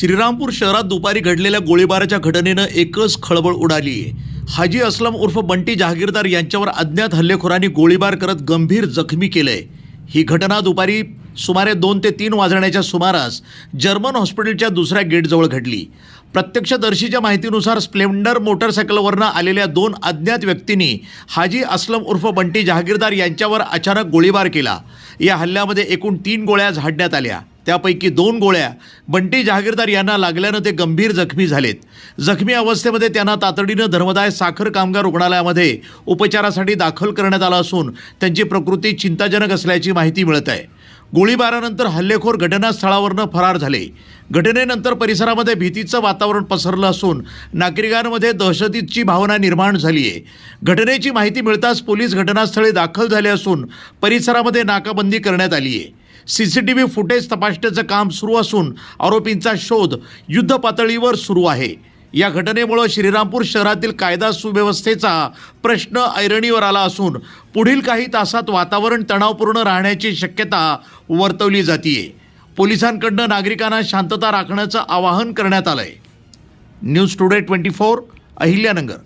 श्रीरामपूर शहरात दुपारी घडलेल्या गोळीबाराच्या घटनेनं एकच खळबळ उडाली आहे। हाजी असलम उर्फ बंटी जहागीरदार यांच्यावर अज्ञात हल्लेखोरांनी गोळीबार करत गंभीर जखमी केलंय। ही घटना दुपारी सुमारे 2 ते 3 वाजण्याच्या सुमारास जर्मन हॉस्पिटलच्या दुसऱ्या गेटजवळ घडली। प्रत्यक्षदर्शीच्या माहितीनुसार स्प्लेंडर मोटरसायकलवरनं आलेल्या 2 अज्ञात व्यक्तींनी हाजी असलम उर्फ बंटी जहागीरदार यांच्यावर अचानक गोळीबार केला। या हल्ल्यामध्ये एकूण 3 गोळ्या झाडण्यात आल्या। त्यापैकी 2 गोळ्या बंटी जहागीरदार यांना लागल्यानं ते गंभीर जखमी झालेत। जखमी अवस्थेमध्ये त्यांना तातडीनं धर्मदाय साखर कामगार रुग्णालयामध्ये उपचारासाठी दाखल करण्यात आलं असून त्यांची प्रकृती चिंताजनक असल्याची माहिती मिळत आहे। गोळीबारानंतर हल्लेखोर घटनास्थळावरून फरार झाले। घटनेनंतर परिसरामध्ये भीतीचं वातावरण पसरलं असून नागरिकांमध्ये दहशतीची भावना निर्माण झाली आहे। घटनेची माहिती मिळताच पोलीस घटनास्थळी दाखल झाले असून परिसरामध्ये नाकाबंदी करण्यात आली आहे। सीसीटीव्ही फुटेज तपासण्याचं काम सुरू असून आरोपींचा शोध युद्ध पातळीवर सुरू आहे। या घटनेमुळे श्रीरामपूर शहरातील कायदा सुव्यवस्थेचा प्रश्न ऐरणीवर आला असून पुढील काही तासात वातावरण तणावपूर्ण राहण्याची शक्यता वर्तवली जाते। पोलिसांकडून नागरिकांना शांतता राखण्याचं आवाहन करण्यात आलंय। News today 24 Ahilyanagar.